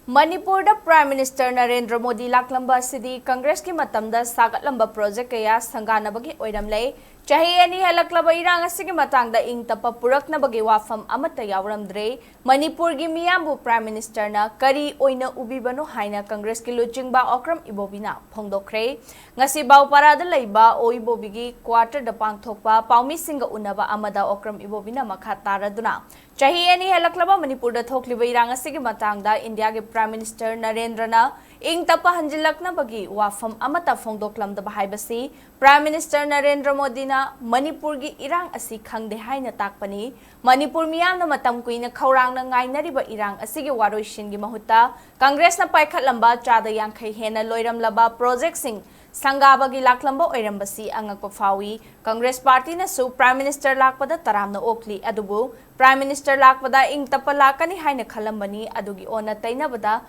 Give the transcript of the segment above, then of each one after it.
Manipur da Prime Minister Narendra Modi Sagatlamba Sidi Congress ki Matamda Sagatlamba project kaya Sanganabagi Oiramle Chahi ani halaklaba irang asigi matangda ing tapa puraknabagi wafam amata yawramdre Manipur gi miyambu Prime Minister na kari oina ubibano haina Congress ki luchingba okram Ibobi na phongdokre ngasi baw parada leiba Ibobi gi quarter da pangthokpa paumi singa unaba amada okram Ibobi na makha taraduna Chahi ani halaklaba Manipur da thokliba irang asigi matangda India gi Prime Minister Narendra na ing tapa hanjilaknabagi wafam amata phongdoklamdaba haibasi Prime Minister Narendra Modi na Manipur gi irang asi khangde haina takpani Manipur miyam na matam kuina khaurang na ngainariba irang asigi waroishin gi mahutta Congress na paikhatlamba chada yangkhai hena loiramlaba project sing Sanganabagi laklamba oirambasi angakpa fawi Congress party na su Prime Minister lakpada taramna okli adubu Prime Minister lakpada ing tapa lakani haina khalambani adugi ona tainabada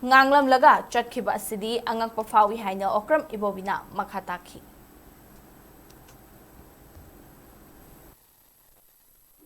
nganglamlaga chatkhiba asidi angakpa fawi haina okram Ibobina makhataki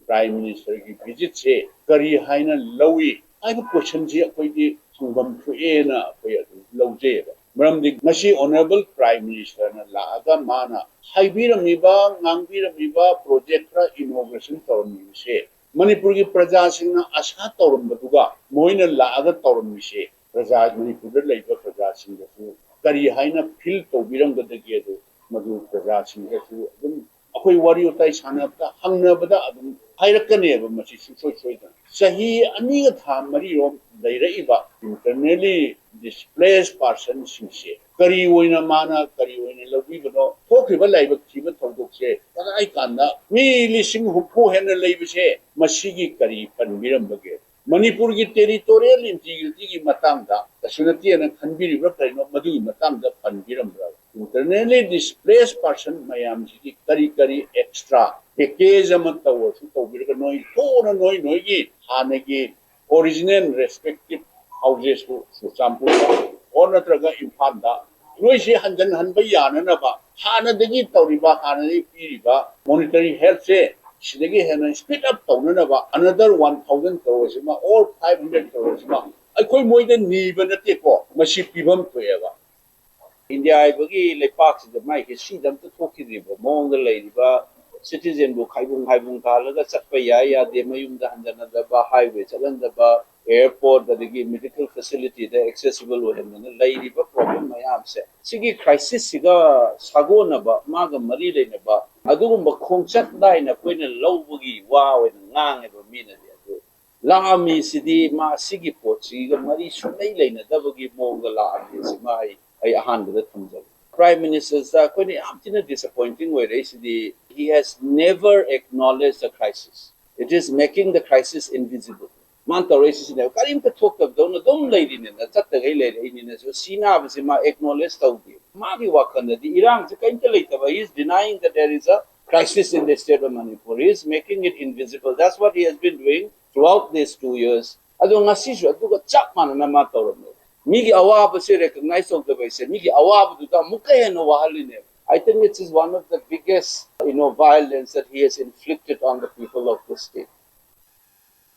Prime Minister की visit से करी है ना लवी आई को question जी कोई दी सुबम थुए ना कोई लवजे मरम दी नशी Honorable Prime Minister ना लागा माना हाईबीरमीबा ngangbiramiba project का inauguration तौरमी से मणिपुर की प्रजा सिंह ना आशा तौरम बतुगा मोइना लागा तौरमी से प्रजा मणिपुर लाइबा प्रजा सिंह को करी है ना फिल तो बिरंग दगे दो मधु प्रजा सिंह को अखोई वारी उताई सानबदा हंगनबदा अदुम हाइरकनेबा मसी सुसोय सोयदा सही अनी था मरी रोम दैरइबा इंटरनली डिस्प्लेस्ड पर्सन सिंसे करी ओइना माना करी ओइना लबिबनो थोखिबा लाइबा खिबा थौदोकसे तराई कांदा मी लिसिंग हुफो हेन लैबसे मसीगी करी पनबिरमबगे मणिपुर की टेरिटोरियल इंटीग्रिटी की मतंगदा तसुनतियन खनबिरिब्रा करिनो मदुगी मतंगदा पनबिरमब्रा internally displaced person mayam ji kari kari extra package amat tawo su tawbirga noi thona noi gi hanagi original respective houses su sampu or natraga Imphal da noi se hanjan hanba yana na ba hana dagi tawriba hana ni piriba monetary health se sidagi hena speed up tawna na ba another 1000 crores ma or 500 crores ma akoi moida ni ba na te ko masi pibam toyaba India bagi lepak the mai history dam to thoki riba mong lai riba citizen bu khaibung kalaga chakpa ya de mayum da hanjana da ba highway chalan da ba airport da gi medical facility da accessible ho hen lai riba problem mayam se sigi crisis siga sago na ba maga mari le na ba adugum ba khongchat dai na koina lawbugi wa we ngang e ba mina de lami sidi ma sigi pochi ga mari sunai le na da bagi mong la ami si mai I handed it from the Prime Minister's disappointing way. He has never acknowledged the crisis. It is making the crisis invisible. Manta races now. Karim ka talk of don't lady in the chat the lady in so Sina was acknowledged how Magi Wakanda the Iran he is denying that there is a crisis in the state of Manipur. He is making it invisible. That's what he has been doing throughout these 2 years. Migi awab se recognize of the base. Migi awab duta mukayan wahaline. I think it is one of the biggest, violence that he has inflicted on the people of the state.